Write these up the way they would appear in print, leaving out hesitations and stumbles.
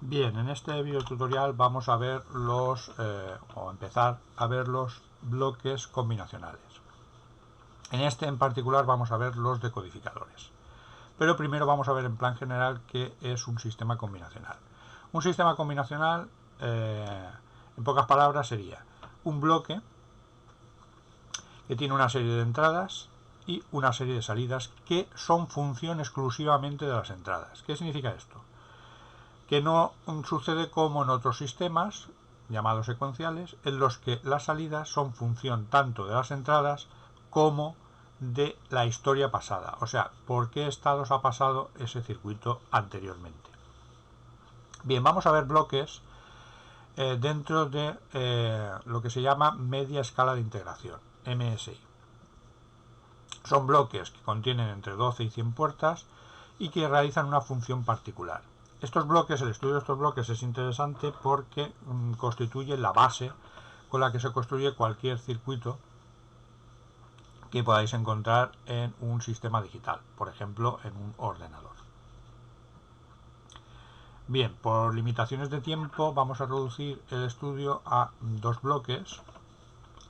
Bien, en este video tutorial vamos a ver o empezar a ver los bloques combinacionales. En este en particular vamos a ver los decodificadores. Pero primero vamos a ver en plan general qué es un sistema combinacional. Un sistema combinacional, en pocas palabras, sería un bloque que tiene una serie de entradas y una serie de salidas que son función exclusivamente de las entradas. ¿Qué significa esto? Que no sucede como en otros sistemas llamados secuenciales, en los que las salidas son función tanto de las entradas como de la historia pasada, o sea, por qué estados ha pasado ese circuito anteriormente. Bien, vamos a ver bloques dentro de lo que se llama media escala de integración, MSI. Son bloques que contienen entre 12 y 100 puertas y que realizan una función particular. Estos bloques, el estudio de estos bloques es interesante porque constituye la base con la que se construye cualquier circuito que podáis encontrar en un sistema digital, por ejemplo en un ordenador. Bien, por limitaciones de tiempo vamos a reducir el estudio a dos bloques,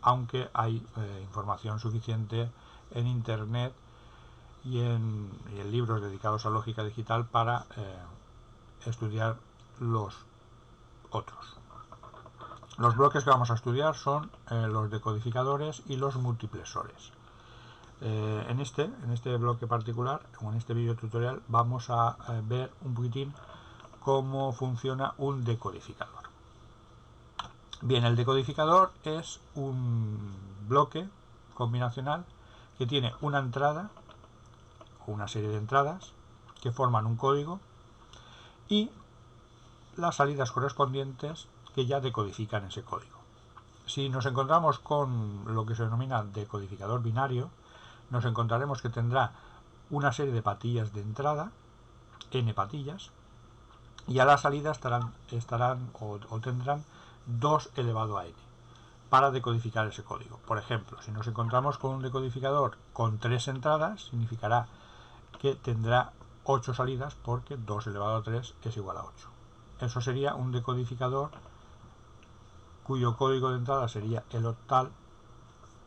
aunque hay información suficiente en internet y en libros dedicados a lógica digital para estudiar los otros. Los bloques que vamos a estudiar son los decodificadores y los multiplexores. En este bloque particular, o en este video tutorial, vamos a ver un poquitín cómo funciona un decodificador. Bien, el decodificador es un bloque combinacional que tiene una entrada o una serie de entradas que forman un código y las salidas correspondientes que ya decodifican ese código. Si nos encontramos con lo que se denomina decodificador binario, nos encontraremos que tendrá una serie de patillas de entrada, n patillas, y a la salida estarán o tendrán 2 elevado a n para decodificar ese código. Por ejemplo, si nos encontramos con un decodificador con 3 entradas, significará que tendrá 8 salidas porque 2 elevado a 3 es igual a 8. Eso sería un decodificador cuyo código de entrada sería el octal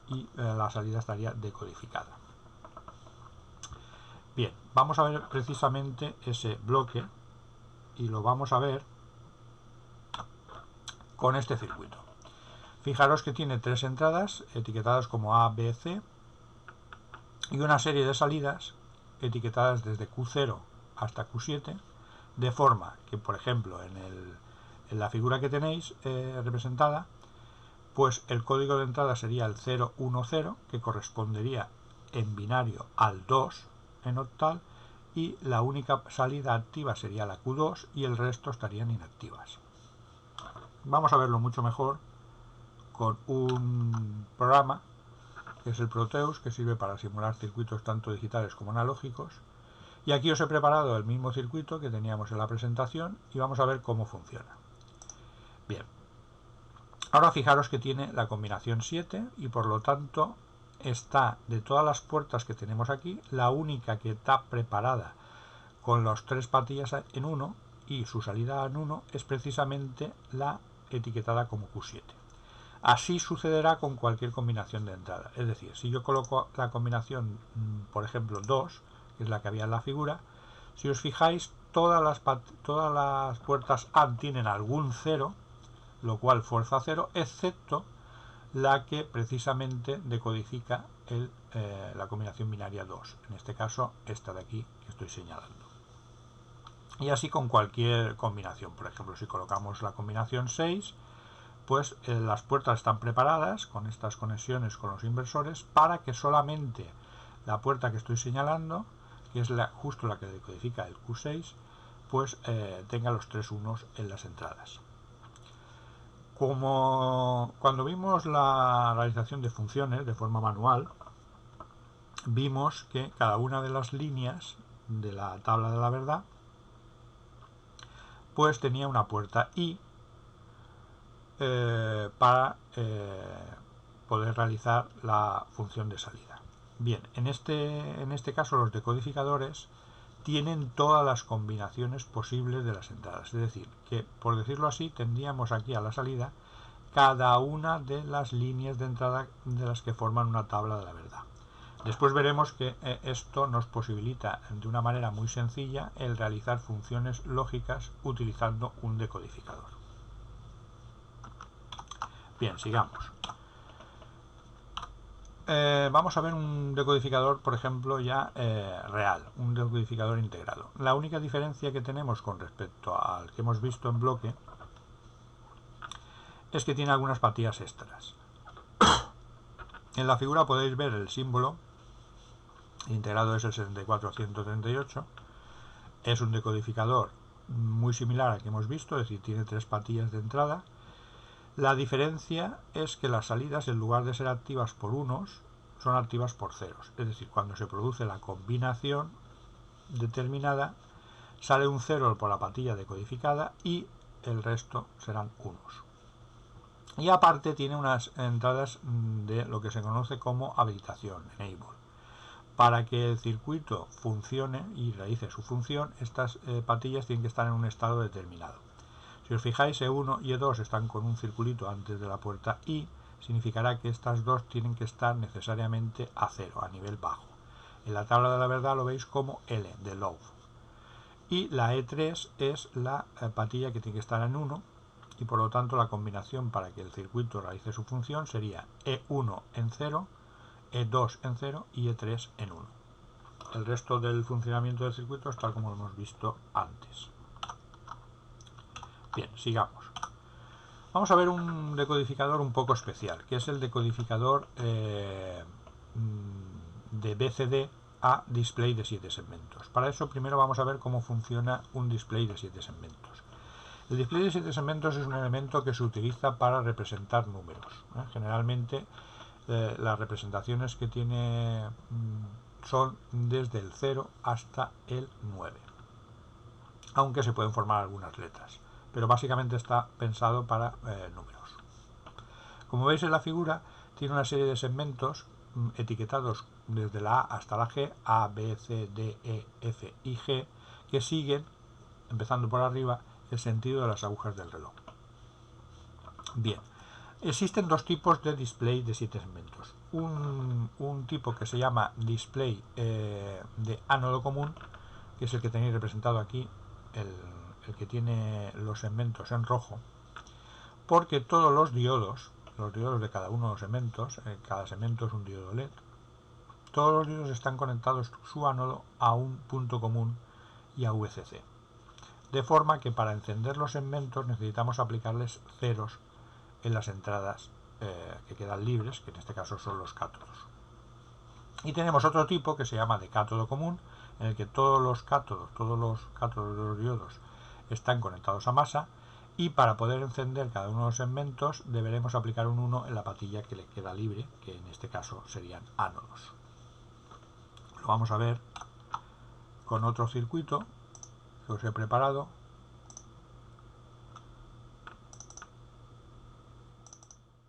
y la salida estaría decodificada. Bien, vamos a ver precisamente ese bloque y lo vamos a ver con este circuito. Fijaros que tiene 3 entradas etiquetadas como A, B, C y una serie de salidas etiquetadas desde Q0 hasta Q7, de forma que, por ejemplo, en la figura que tenéis representada, pues el código de entrada sería el 010, que correspondería en binario al 2 en octal, y la única salida activa sería la Q2 y el resto estarían inactivas. Vamos a verlo mucho mejor con un programa que es el Proteus, que sirve para simular circuitos tanto digitales como analógicos. Y aquí os he preparado el mismo circuito que teníamos en la presentación y vamos a ver cómo funciona. Bien, ahora fijaros que tiene la combinación 7 y por lo tanto está, de todas las puertas que tenemos aquí, la única que está preparada con las 3 patillas en 1 y su salida en 1 es precisamente la etiquetada como Q7. Así sucederá con cualquier combinación de entrada. Es decir, si yo coloco la combinación, por ejemplo, 2, que es la que había en la figura, si os fijáis, todas las puertas A tienen algún 0, lo cual fuerza 0, excepto la que precisamente decodifica la combinación binaria 2. En este caso, esta de aquí que estoy señalando. Y así con cualquier combinación. Por ejemplo, si colocamos la combinación 6, pues las puertas están preparadas con estas conexiones con los inversores para que solamente la puerta que estoy señalando, que es justo la que decodifica el Q6, pues tenga los 3 unos en las entradas. Como cuando vimos la realización de funciones de forma manual, vimos que cada una de las líneas de la tabla de la verdad pues tenía una puerta y para poder realizar la función de salida. Bien, en este caso los decodificadores tienen todas las combinaciones posibles de las entradas. Es decir, que por decirlo así, tendríamos aquí a la salida cada una de las líneas de entrada de las que forman una tabla de la verdad. Después veremos que esto nos posibilita de una manera muy sencilla el realizar funciones lógicas utilizando un decodificador. Bien, sigamos. Vamos a ver un decodificador, por ejemplo, ya real, un decodificador integrado. La única diferencia que tenemos con respecto al que hemos visto en bloque es que tiene algunas patillas extras. En la figura podéis ver el símbolo. El integrado es el 74138. Es un decodificador muy similar al que hemos visto, es decir, tiene 3 patillas de entrada. La diferencia es que las salidas, en lugar de ser activas por unos, son activas por ceros. Es decir, cuando se produce la combinación determinada, sale un 0 por la patilla decodificada y el resto serán unos. Y aparte tiene unas entradas de lo que se conoce como habilitación, enable. Para que el circuito funcione y realice su función, estas patillas tienen que estar en un estado determinado. Si os fijáis, E1 y E2 están con un circulito antes de la puerta I, significará que estas dos tienen que estar necesariamente a 0, a nivel bajo. En la tabla de la verdad lo veis como L, de low. Y la E3 es la patilla que tiene que estar en 1, y por lo tanto la combinación para que el circuito realice su función sería E1 en 0, E2 en 0 y E3 en 1. El resto del funcionamiento del circuito es tal como lo hemos visto antes. Bien, sigamos. Vamos a ver un decodificador un poco especial, que es el decodificador de BCD a display de 7 segmentos. Para eso primero vamos a ver cómo funciona un display de 7 segmentos. El display de 7 segmentos es un elemento que se utiliza para representar números. Generalmente las representaciones que tiene son desde el 0 hasta el 9, aunque se pueden formar algunas letras, pero básicamente está pensado para números. Como veis en la figura, tiene una serie de segmentos etiquetados desde la A hasta la G, A, B, C, D, E, F y G, que siguen, empezando por arriba, el sentido de las agujas del reloj. Bien, existen dos tipos de display de 7 segmentos. Un tipo que se llama display de ánodo común, que es el que tenéis representado aquí, el que tiene los segmentos en rojo, porque todos los diodos de cada uno de los segmentos, cada segmento es un diodo LED, todos los diodos están conectados su ánodo a un punto común y a VCC. De forma que para encender los segmentos necesitamos aplicarles ceros en las entradas que quedan libres, que en este caso son los cátodos. Y tenemos otro tipo que se llama de cátodo común, en el que todos los cátodos de los diodos están conectados a masa, y para poder encender cada uno de los segmentos deberemos aplicar un 1 en la patilla que le queda libre, que en este caso serían ánodos. Lo vamos a ver con otro circuito que os he preparado.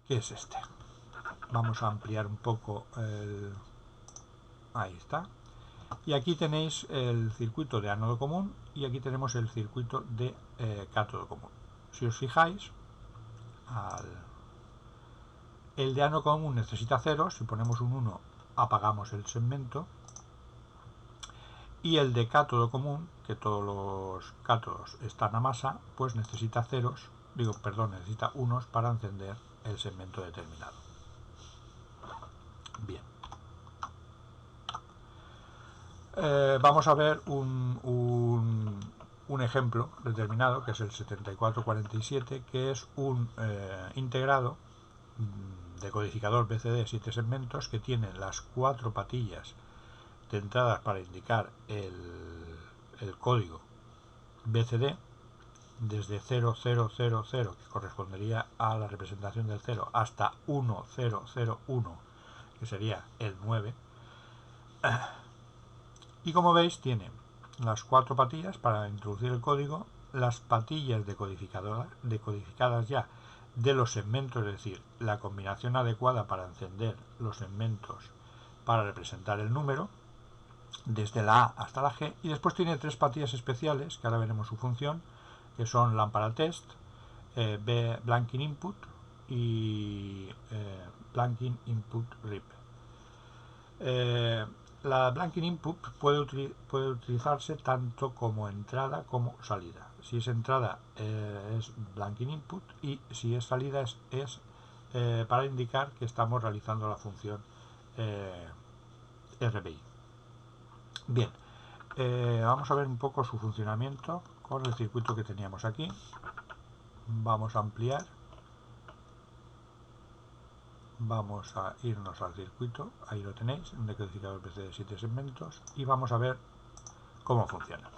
¿Qué es este? Vamos a ampliar un poco ahí está. Y aquí tenéis el circuito de ánodo común y aquí tenemos el circuito de cátodo común. Si os fijáis, el de ánodo común necesita ceros. Si ponemos un 1 apagamos el segmento. Y el de cátodo común, que todos los cátodos están a masa, pues necesita necesita unos para encender el segmento determinado. Bien. Vamos a ver un ejemplo determinado, que es el 7447, que es un integrado de codificador BCD de 7 segmentos que tiene las 4 patillas de entradas para indicar el código BCD desde 0000, que correspondería a la representación del 0, hasta 1001, que sería el 9. Y como veis, tiene las 4 patillas para introducir el código, las patillas decodificadas ya de los segmentos, es decir, la combinación adecuada para encender los segmentos para representar el número, desde la A hasta la G, y después tiene tres patillas especiales, que ahora veremos su función, que son lámpara test, blanking input y blanking input rip. La blanking input puede utilizarse tanto como entrada como salida. Si es entrada es blanking input, y si es salida es para indicar que estamos realizando la función RBI. Bien, vamos a ver un poco su funcionamiento con el circuito que teníamos aquí. Vamos a ampliar, vamos a irnos al circuito, ahí lo tenéis, un decodificador PC de 7 segmentos, y vamos a ver cómo funciona.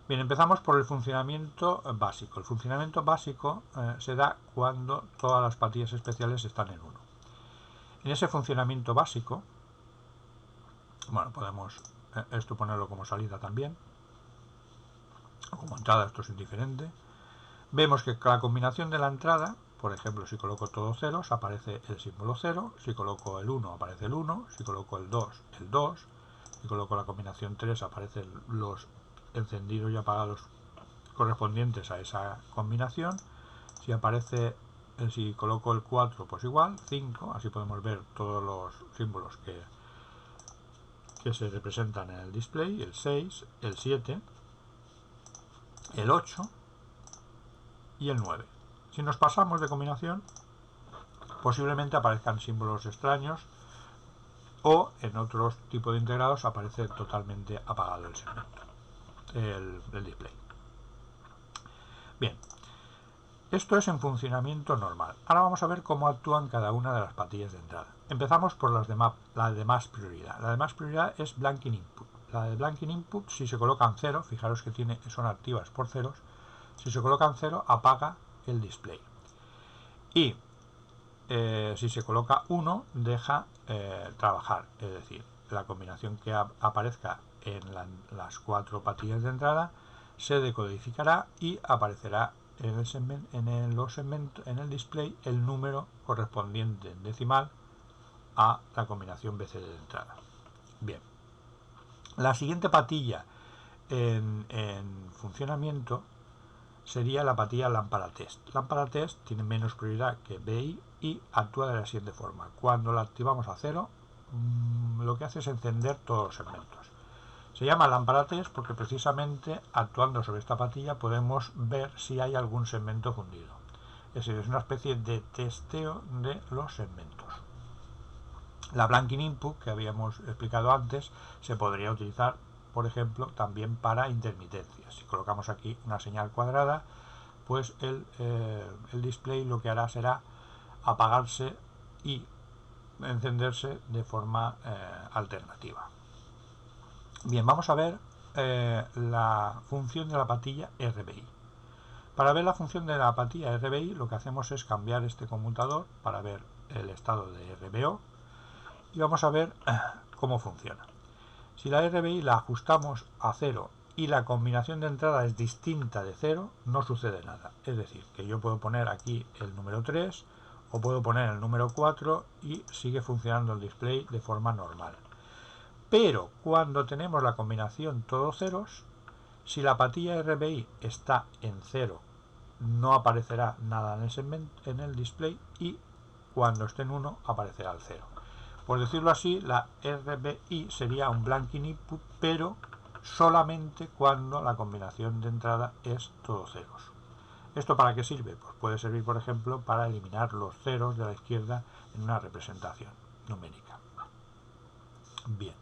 Bien, empezamos por el funcionamiento básico. El funcionamiento básico se da cuando todas las patillas especiales están en 1. En ese funcionamiento básico, bueno, podemos esto ponerlo como salida también, o como entrada, esto es indiferente. Vemos que la combinación de la entrada, por ejemplo, si coloco todos ceros, aparece el símbolo 0, si coloco el 1, aparece el 1, si coloco el 2, el 2, si coloco la combinación 3, aparecen los encendidos y apagados correspondientes a esa combinación. Si coloco el 4, pues igual, 5, así podemos ver todos los símbolos que se representan en el display, el 6, el 7, el 8 y el 9. Si nos pasamos de combinación, posiblemente aparezcan símbolos extraños, o en otros tipos de integrados aparece totalmente apagado el segmento, el display. Bien, esto es en funcionamiento normal. Ahora vamos a ver cómo actúan cada una de las patillas de entrada. Empezamos por la de más prioridad. La de más prioridad es blanking input. La de blanking input, si se colocan 0, fijaros que son activas por ceros, si se colocan 0 apaga el display. Y si se coloca 1 deja trabajar, es decir, la combinación que aparezca en las 4 patillas de entrada se decodificará y aparecerá en el display el número correspondiente en decimal a la combinación BCD de entrada. Bien, la siguiente patilla en funcionamiento sería la patilla lámpara test. Lámpara test tiene menos prioridad que BI y actúa de la siguiente forma. Cuando la activamos a 0, lo que hace es encender todos los segmentos. Se llama lámpara test porque precisamente actuando sobre esta patilla podemos ver si hay algún segmento fundido. Es decir, es una especie de testeo de los segmentos. La blanking input, que habíamos explicado antes, se podría utilizar, por ejemplo, también para intermitencias. Si colocamos aquí una señal cuadrada, pues el display lo que hará será apagarse y encenderse de forma alternativa. Bien, vamos a ver la función de la patilla RBI. Para ver la función de la patilla RBI, lo que hacemos es cambiar este conmutador para ver el estado de RBO y vamos a ver cómo funciona. Si la RBI la ajustamos a 0 y la combinación de entrada es distinta de 0, no sucede nada. Es decir, que yo puedo poner aquí el número 3 o puedo poner el número 4 y sigue funcionando el display de forma normal. Pero cuando tenemos la combinación todos ceros, si la patilla RBI está en 0, no aparecerá nada en el display, y cuando esté en 1 aparecerá el 0. Por decirlo así, la RBI sería un blanking input, pero solamente cuando la combinación de entrada es todos ceros. ¿Esto para qué sirve? Pues puede servir, por ejemplo, para eliminar los ceros de la izquierda en una representación numérica. Bien.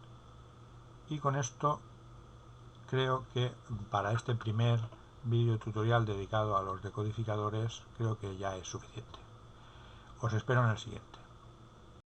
Y con esto creo que para este primer vídeo tutorial dedicado a los decodificadores creo que ya es suficiente. Os espero en el siguiente.